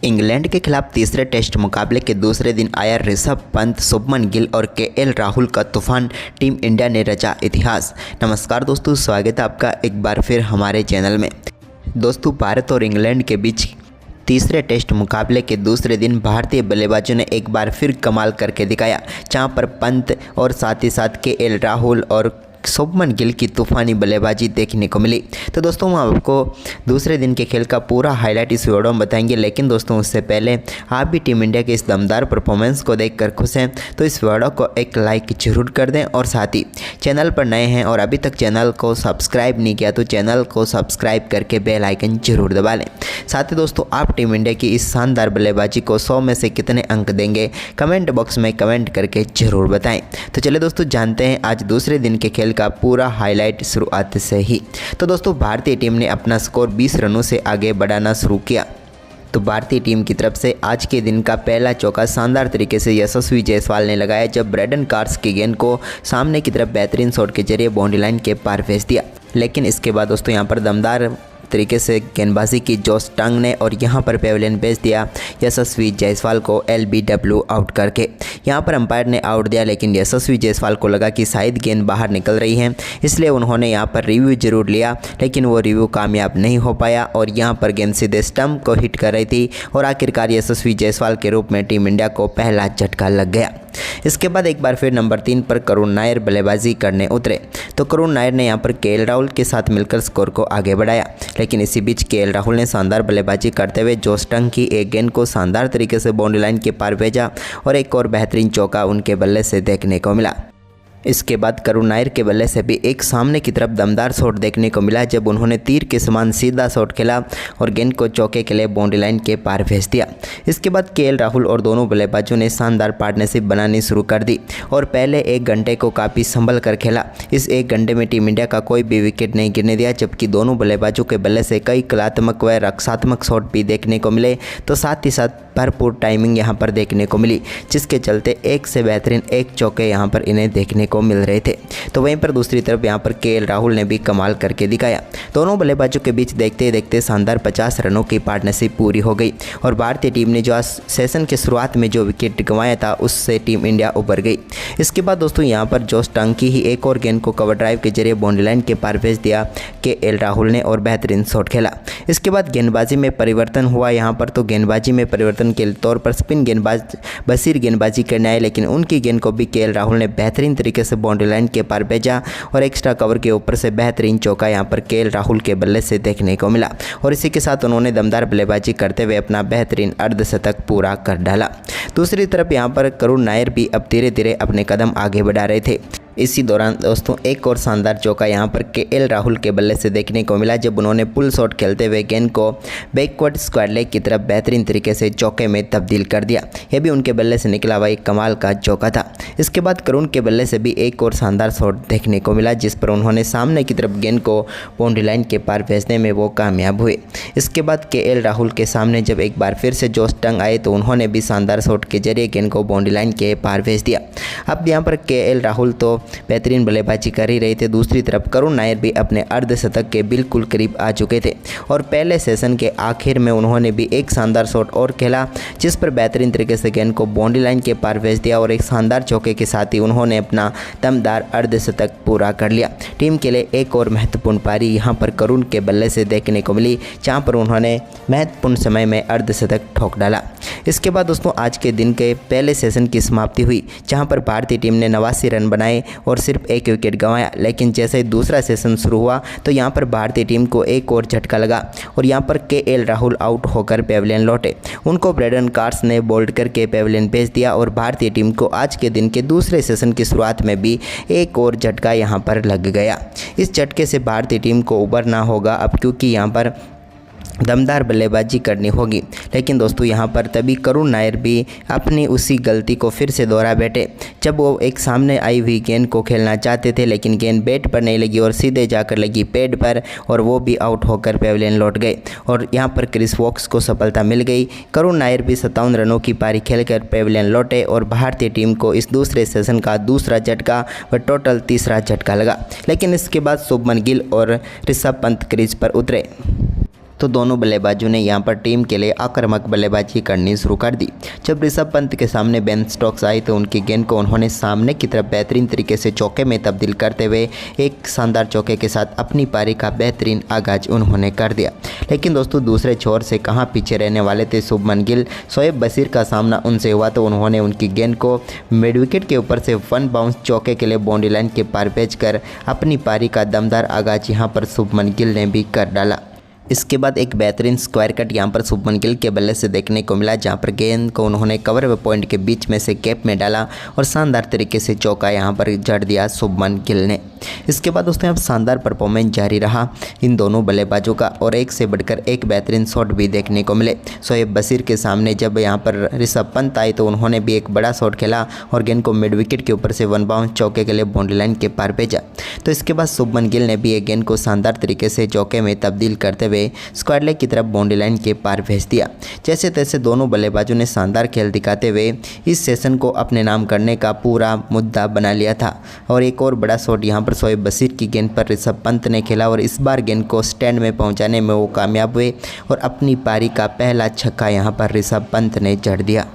England के खिलाफ तीसरे टेस्ट मुकाबले के दूसरे दिन आया ऋषभ पंत, शुभमन गिल और केएल राहुल का तूफान। टीम इंडिया ने रचा इतिहास। नमस्कार दोस्तों, स्वागत है आपका एक बार फिर हमारे चैनल में। दोस्तों, भारत और इंग्लैंड के बीच तीसरे टेस्ट मुकाबले के दूसरे दिन भारतीय बल्लेबाजों ने एक बार फिर कमाल करके दिखाया, जहां पर पंत और साथ ही साथ केएल राहुल और शुभमन गिल की तूफानी बल्लेबाजी देखने को मिली। तो दोस्तों, हम आपको दूसरे दिन के खेल का पूरा हाईलाइट इस वीडियो में बताएंगे, लेकिन दोस्तों उससे पहले आप भी टीम इंडिया के इस दमदार परफॉर्मेंस को देखकर खुश हैं तो इस वीडियो को एक लाइक जरूर कर दें, और साथ ही चैनल पर नए हैं और अभी तक चैनल को सब्सक्राइब नहीं किया तो चैनल को सब्सक्राइब करके बेल आइकन जरूर दबा लें। साथ ही दोस्तों, आप टीम इंडिया की इस शानदार बल्लेबाजी को 100 में से कितने अंक देंगे, कमेंट बॉक्स में कमेंट करके जरूर बताएं। तो चलिए दोस्तों, जानते हैं आज दूसरे दिन के खेल का पूरा हाईलाइट शुरुआत से ही। तो दोस्तों, भारतीय टीम ने अपना स्कोर 20 रनों से आगे बढ़ाना शुरू किया। तो भारतीय टीम की तरफ से आज के दिन का पहला चौका शानदार तरीके से यशस्वी जायसवाल ने लगाया, जब ब्रैडन कार्स की गेंद को सामने की तरफ बेहतरीन शॉट के जरिए बाउंड्री लाइन के पार भेज दिया। लेकिन इसके बाद दोस्तों यहाँ पर दमदार तरीके से गेंदबाजी की जोश टंग ने, और यहां पर पेविलियन भेज दिया यशस्वी जायसवाल को LBW आउट करके। यहां पर अंपायर ने आउट दिया, लेकिन यशस्वी जायसवाल को लगा कि शायद गेंद बाहर निकल रही है, इसलिए उन्होंने यहां पर रिव्यू जरूर लिया, लेकिन वो रिव्यू कामयाब नहीं हो पाया और यहां पर गेंद सीधे स्टंप को हिट कर रही थी और आखिरकार यशस्वी जायसवाल के रूप में टीम इंडिया को पहला झटका लग गया। इसके बाद एक बार फिर नंबर 3 पर करुण नायर बल्लेबाजी करने उतरे। तो करुण नायर ने यहां पर केएल राहुल के साथ मिलकर स्कोर को आगे बढ़ाया, लेकिन इसी बीच केएल राहुल ने शानदार बल्लेबाजी करते हुए जोश टंग की एक गेंद को शानदार तरीके से बाउंड्री लाइन के पार भेजा और एक और बेहतरीन चौका उनके बल्ले से देखने को मिला। इसके बाद करुण नायर के बल्ले से भी एक सामने की तरफ दमदार शॉट देखने को मिला, जब उन्होंने तीर के समान सीधा शॉट खेला और गेंद को चौके के लिए बाउंड्री लाइन के पार भेज दिया। इसके बाद केएल राहुल और दोनों बल्लेबाजों ने शानदार पार्टनरशिप बनानी शुरू कर दी और पहले एक घंटे को काफ़ी संभल कर खेला। इस एक घंटे में टीम इंडिया का कोई भी विकेट नहीं गिरने दिया, जबकि दोनों बल्लेबाजों के बल्ले से कई कलात्मक व रक्षात्मक शॉट भी देखने को मिले। तो साथ ही साथ भरपूर टाइमिंग यहाँ पर देखने को मिली, जिसके चलते एक से बेहतरीन एक चौके यहाँ पर इन्हें देखने को मिल रहे थे। तो वहीं पर दूसरी तरफ यहाँ पर केएल राहुल ने भी कमाल करके दिखाया। दोनों बल्लेबाजों के बीच देखते देखते शानदार 50 रनों की पार्टनरशिप पूरी हो गई और भारतीय टीम ने जो आज सेशन के शुरुआत में जो विकेट गंवाया था उससे टीम इंडिया उबर गई। इसके बाद दोस्तों यहाँ पर जोश टंग की ही एक और गेंद को कवर ड्राइव के जरिए बाउंड्री लाइन के पार भेज दिया केएल राहुल ने और बेहतरीन शॉट खेला। इसके बाद गेंदबाजी में परिवर्तन हुआ यहाँ पर। तो गेंदबाजी में परिवर्तन के तौर पर स्पिन गेंदबाज बशीर गेंदबाजी करने आए, लेकिन उनकी गेंद को भी केएल राहुल ने बेहतरीन तरीके से बाउंड्री लाइन के पार भेजा और एक्स्ट्रा कवर के ऊपर से बेहतरीन चौका यहां पर केएल राहुल के बल्ले से देखने को मिला और इसी के साथ उन्होंने दमदार बल्लेबाजी करते हुए अपना बेहतरीन अर्धशतक पूरा कर डाला। दूसरी तरफ यहां पर करुण नायर भी अब धीरे धीरे अपने कदम आगे बढ़ा रहे थे। इसी दौरान दोस्तों एक और शानदार चौका यहां पर केएल राहुल के बल्ले से देखने को मिला, जब उन्होंने पुल शॉट खेलते हुए गेंद को बैकवर्ड स्क्वायर लेग की तरफ बेहतरीन तरीके से चौके में तब्दील कर दिया। यह भी उनके बल्ले से निकला हुआ एक कमाल का चौका था। इसके बाद करुण के बल्ले से भी एक और शानदार शॉट देखने को मिला, जिस पर उन्होंने सामने की तरफ गेंद को बाउंड्री लाइन के पार भेजने में वो कामयाब हुए। इसके बाद केएल राहुल के सामने जब एक बार फिर से जोश टंग आए तो उन्होंने भी शानदार शॉट के जरिए गेंद को बाउंड्री लाइन के पार भेज दिया। अब यहाँ पर केएल राहुल तो बेहतरीन बल्लेबाजी कर ही रहे थे, दूसरी तरफ करुण नायर भी अपने अर्धशतक के बिल्कुल करीब आ चुके थे और पहले सेशन के आखिर में उन्होंने भी एक शानदार शॉट और खेला, जिस पर बेहतरीन तरीके से गेंद को बाउंड्री लाइन के पार भेज दिया और एक शानदार चौके के साथ ही उन्होंने अपना दमदार अर्धशतक पूरा कर लिया। टीम के लिए एक और महत्वपूर्ण पारी यहाँ पर करुण के बल्ले से देखने को मिली, जहाँ पर उन्होंने महत्वपूर्ण समय में अर्धशतक ठोक डाला। इसके बाद दोस्तों आज के दिन के पहले सेशन की समाप्ति हुई, जहाँ पर भारतीय टीम ने 89 रन बनाए और सिर्फ एक विकेट गंवाया। लेकिन जैसे ही दूसरा सेशन शुरू हुआ तो यहाँ पर भारतीय टीम को एक और झटका लगा और यहाँ पर केएल राहुल आउट होकर पेविलियन लौटे। उनको ब्रैडन कार्स ने बोल्ड करके पेविलियन भेज दिया और भारतीय टीम को आज के दिन के दूसरे सेशन की शुरुआत में भी एक और झटका यहाँ पर लग गया। इस झटके से भारतीय टीम को उबरना होगा अब, क्योंकि यहाँ पर दमदार बल्लेबाजी करनी होगी। लेकिन दोस्तों यहाँ पर तभी करुण नायर भी अपनी उसी गलती को फिर से दोहरा बैठे, जब वो एक सामने आई हुई गेंद को खेलना चाहते थे, लेकिन गेंद बैट पर नहीं लगी और सीधे जाकर लगी पैड पर और वो भी आउट होकर पेविलियन लौट गए और यहाँ पर क्रिस वोक्स को सफलता मिल गई। करुण नायर भी 57 रनों की पारी खेलकर पेविलियन लौटे और भारतीय टीम को इस दूसरे सेशन का दूसरा झटका व टोटल तीसरा झटका लगा। लेकिन इसके बाद शुभमन गिल और ऋषभ पंत क्रीज पर उतरे। तो दोनों बल्लेबाजों ने यहां पर टीम के लिए आक्रामक बल्लेबाजी करनी शुरू कर दी। जब ऋषभ पंत के सामने बेन स्टोक्स आई तो उनकी गेंद को उन्होंने सामने की तरफ बेहतरीन तरीके से चौके में तब्दील करते हुए एक शानदार चौके के साथ अपनी पारी का बेहतरीन आगाज उन्होंने कर दिया। लेकिन दोस्तों दूसरे छोर से कहां पीछे रहने वाले थे शुभमन गिल। शोएब बशीर का सामना उनसे हुआ तो उन्होंने उनकी गेंद को मिड विकेट के ऊपर से वन बाउंस चौके के लिए बाउंड्री लाइन के पार भेजकर अपनी पारी का दमदार आगाज यहां पर शुभमन गिल ने भी कर डाला। इसके बाद एक बेहतरीन स्क्वायर कट यहां पर शुभमन गिल के बल्ले से देखने को मिला, जहां पर गेंद को उन्होंने कवर व पॉइंट के बीच में से गैप में डाला और शानदार तरीके से चौका यहां पर जड़ दिया शुभमन गिल ने। इसके बाद दोस्तों अब शानदार परफॉर्मेंस जारी रहा इन दोनों बल्लेबाजों का और एक से बढ़कर एक बेहतरीन शॉट भी देखने को मिले। शोएब बशीर के सामने जब यहां पर ऋषभ पंत आए तो उन्होंने भी एक बड़ा शॉट खेला और गेंद को मिड विकेट के ऊपर से वन बाउंस चौके के लिए बाउंड्री लाइन के पार भेजा। तो इसके बाद शुभमन गिल ने भी एक गेंद को शानदार तरीके से चौके में तब्दील करते हुए स्क्वायर लेग की तरफ बाउंड्री लाइन के पार भेज दिया। जैसे तैसे दोनों बल्लेबाजों ने शानदार खेल दिखाते हुए इस सेशन को अपने नाम करने का पूरा मुद्दा बना लिया था। और एक और बड़ा शॉट यहां पर शोएब बशीर की गेंद पर ऋषभ पंत ने खेला और इस बार गेंद को स्टैंड में पहुंचाने में वो कामयाब हुए और अपनी पारी का पहला छक्का यहां पर ऋषभ पंत ने जड़ दिया।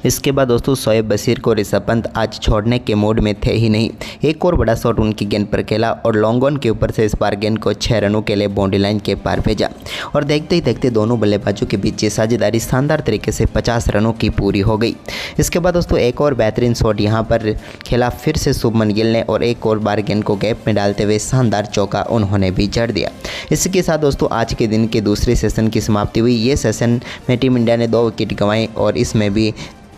इसके बाद दोस्तों शोएब बशीर को ऋषभ पंत आज छोड़ने के मूड में थे ही नहीं। एक और बड़ा शॉट उनकी गेंद पर खेला और लॉन्ग ऑन के ऊपर से इस बार गेंद को 6 रनों के लिए बाउंड्री लाइन के पार भेजा और देखते ही देखते दोनों बल्लेबाजों के बीच ये साझेदारी शानदार तरीके से 50 रनों की पूरी हो गई। इसके बाद दोस्तों एक और बेहतरीन शॉट यहाँ पर खेला फिर से शुभमन गिल ने और एक और बार गेंद को गैप में डालते हुए शानदार चौका उन्होंने भी जड़ दिया। इसके साथ दोस्तों आज के दिन के दूसरे सेशन की समाप्ति हुई। ये सेशन में टीम इंडिया ने 2 विकेट गंवाए और इसमें भी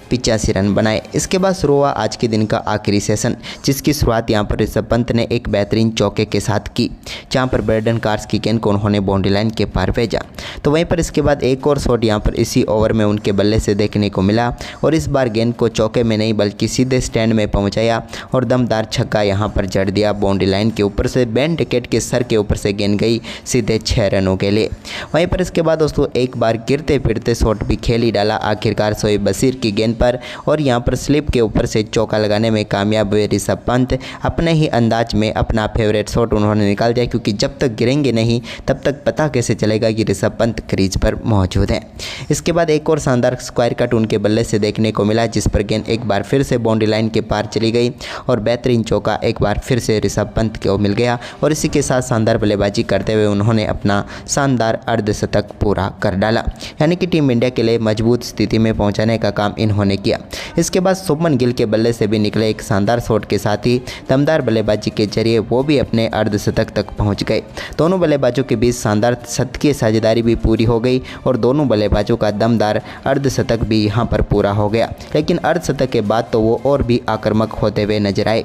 85 रन बनाए। इसके बाद शुरू हुआ आज के दिन का आखिरी सेशन, जिसकी शुरुआत यहां पर ऋषभ पंत ने एक बेहतरीन चौके के साथ की, जहां पर ब्रेडन कार्स की गेंद को उन्होंने बाउंड्री लाइन के पार भेजा। तो वहीं पर इसके बाद एक और शॉट यहां पर इसी ओवर में उनके बल्ले से देखने को मिला और इस बार गेंद को चौके में नहीं बल्कि सीधे स्टैंड में पहुंचाया और दमदार छक्का यहां पर जड़ दिया बाउंड्री लाइन के ऊपर से। बेन डिकेट के सर के ऊपर से गेंद गई सीधे 6 रनों के लिए। वहीं पर इसके बाद दोस्तों एक बार गिरते फिरते शॉट भी खेल ही डाला आखिरकार शोएब बशीर की गेंद पर और यहां पर स्लिप के ऊपर से चौका लगाने में कामयाब हुए ऋषभ पंत। अपने ही अंदाज में अपना फेवरेट शॉट उन्होंने निकाल दिया, क्योंकि जब तक गिरेंगे नहीं तब तक पता कैसे चलेगा कि ऋषभ पंत क्रीज पर मौजूद हैं। इसके बाद एक और शानदार स्क्वायर कट उनके बल्ले से देखने को मिला, जिस पर गेंद एक बार फिर से बाउंड्री लाइन के पार चली गई और बेहतरीन चौका एक बार फिर से ऋषभ पंत को मिल गया और इसी के साथ शानदार बल्लेबाजी करते हुए उन्होंने अपना शानदार अर्धशतक पूरा कर डाला, यानी कि टीम इंडिया के लिए मजबूत स्थिति में पहुंचाने का काम इन्होंने किया। इसके बाद शुभमन गिल के बल्ले से भी निकले एक शानदार शॉट के साथ ही दमदार बल्लेबाजी के जरिए वो भी अपने अर्धशतक तक पहुंच गए। दोनों बल्लेबाजों के बीच शानदार शतकीय साझेदारी भी पूरी हो गई और दोनों बल्लेबाजों का दमदार अर्धशतक भी यहां पर पूरा हो गया। लेकिन अर्धशतक के बाद तो वो और भी आक्रामक होते हुए नजर आए।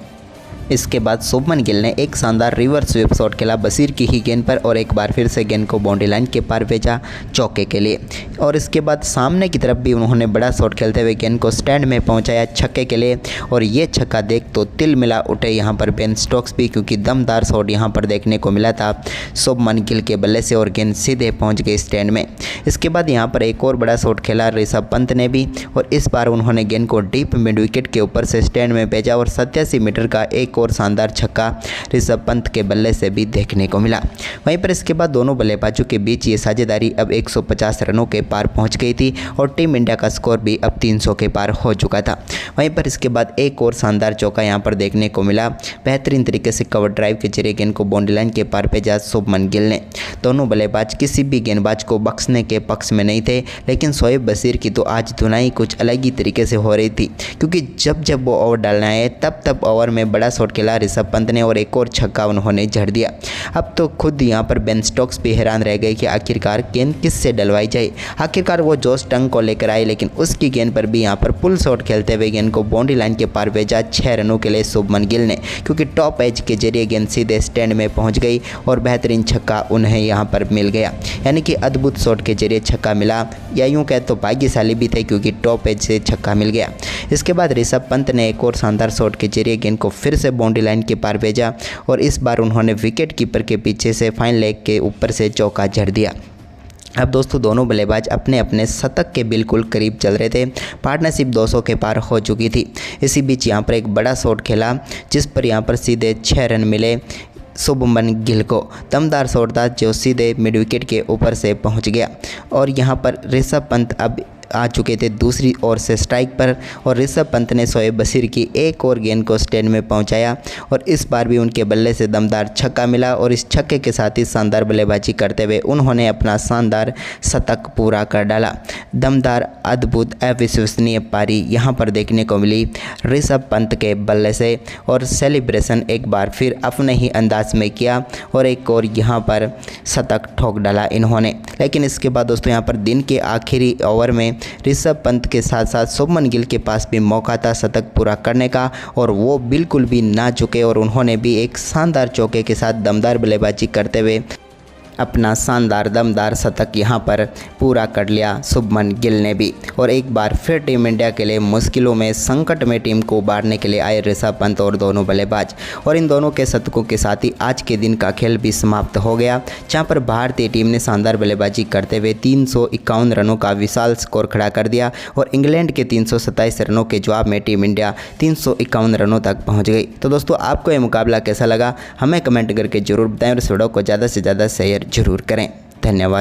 इसके बाद शुभमन गिल ने एक शानदार रिवर्स स्वीप शॉट खेला बशीर की ही गेंद पर और एक बार फिर से गेंद को बाउंड्री लाइन के पार भेजा चौके के लिए। और इसके बाद सामने की तरफ भी उन्होंने बड़ा शॉट खेलते हुए गेंद को स्टैंड में पहुंचाया छक्के के लिए और ये छक्का देख तो तिल मिला उठे यहाँ पर बेन स्टोक्स भी, क्योंकि दमदार शॉट यहाँ पर देखने को मिला था शुभमन गिल के बल्ले से और गेंद सीधे पहुँच गई स्टैंड में। इसके बाद यहाँ पर एक और बड़ा शॉट खेला ऋषभ पंत ने भी और इस बार उन्होंने गेंद को डीप मिड विकेट के ऊपर से स्टैंड में भेजा और 87 मीटर का एक और शानदार छक्का ऋषभ पंत के बल्ले से भी देखने को मिला। वहीं पर इसके बाद दोनों बल्लेबाजों के बीच ये साझेदारी अब 150 रनों के पार पहुंच गई थी और टीम इंडिया का स्कोर भी अब 300 के पार हो चुका था। वहीं पर इसके बाद एक और शानदार चौका यहां पर देखने को मिला। बेहतरीन तरीके से कवर ड्राइव के जरिए गेंद को बाउंड्री लाइन के पार भेजा शुभमन गिल ने। दोनों बल्लेबाज किसी भी गेंदबाज को बख्शने के पक्ष में नहीं थे, लेकिन शोएब बशीर की तो आज धुनाई कुछ अलग ही तरीके से हो रही थी, क्योंकि जब जब वो ओवर डालने आए तब तब ओवर में बड़ा शॉट खेला ऋषभ पंत ने और एक और छक्का उन्होंने जड़ दिया। अब तो खुद यहाँ पर बेन स्टोक्स भी हैरान रह गए कि आखिरकार गेंद किससे डलवाई जाए। आखिरकार वो जोश टंग को लेकर आए, लेकिन उसकी गेंद पर भी यहाँ पर पुल शॉट खेलते हुए गेंद को बाउंड्री लाइन के पार भेजा 6 रनों के लिए शुभमन गिल ने, क्योंकि टॉप एज के जरिए गेंद सीधे स्टैंड में पहुँच गई और बेहतरीन छक्का उन्हें यहाँ पर मिल गया, यानी कि अद्भुत शॉट के जरिए छक्का मिला, या यूँ कह तो भाग्यशाली भी थे क्योंकि टॉप एज से छक्का मिल गया। इसके बाद ऋषभ पंत ने एक और शानदार शॉट के जरिए गेंद को फिर से बाउंड्री लाइन के पार भेजा और इस बार उन्होंने विकेट कीपर के पीछे से फाइन लेग के ऊपर से चौका जड़ दिया। अब दोस्तों दोनों बल्लेबाज अपने अपने शतक के बिल्कुल करीब चल रहे थे। पार्टनरशिप 200 के पार हो चुकी थी। इसी बीच यहाँ पर एक बड़ा शॉट खेला जिस पर यहाँ पर सीधे 6 रन मिले शुभमन गिल को। दमदार शॉट था जो सीधे मिड विकेट के ऊपर से पहुंच गया और यहां पर ऋषभ पंत अब आ चुके थे दूसरी ओर से स्ट्राइक पर और ऋषभ पंत ने शोएब बशीर की एक और गेंद को स्टैंड में पहुंचाया और इस बार भी उनके बल्ले से दमदार छक्का मिला और इस छक्के के साथ ही शानदार बल्लेबाजी करते हुए उन्होंने अपना शानदार शतक पूरा कर डाला। दमदार, अद्भुत, अविश्वसनीय पारी यहां पर देखने को मिली ऋषभ पंत के बल्ले से और सेलिब्रेशन एक बार फिर अपने ही अंदाज में किया और एक और यहां पर शतक ठोक डाला इन्होंने। लेकिन इसके बाद दोस्तों यहां पर दिन के आखिरी ओवर में ऋषभ पंत के साथ साथ शुभमन गिल के पास भी मौका था शतक पूरा करने का और वो बिल्कुल भी ना झुके और उन्होंने भी एक शानदार चौके के साथ दमदार बल्लेबाजी करते हुए अपना शानदार दमदार शतक यहां पर पूरा कर लिया शुभमन गिल ने भी। और एक बार फिर टीम इंडिया के लिए मुश्किलों में, संकट में टीम को उबारने के लिए आए ऋषभ पंत और दोनों बल्लेबाज और इन दोनों के शतकों के साथ ही आज के दिन का खेल भी समाप्त हो गया, जहां पर भारतीय टीम ने शानदार बल्लेबाजी करते हुए 351 रनों का विशाल स्कोर खड़ा कर दिया और इंग्लैंड के 327 रनों के जवाब में टीम इंडिया 351 रनों तक पहुँच गई। तो दोस्तों आपको ये मुकाबला कैसा लगा हमें कमेंट करके जरूर बताएं और इस वीडियो को ज़्यादा से ज़्यादा शेयर जरूर करें। धन्यवाद।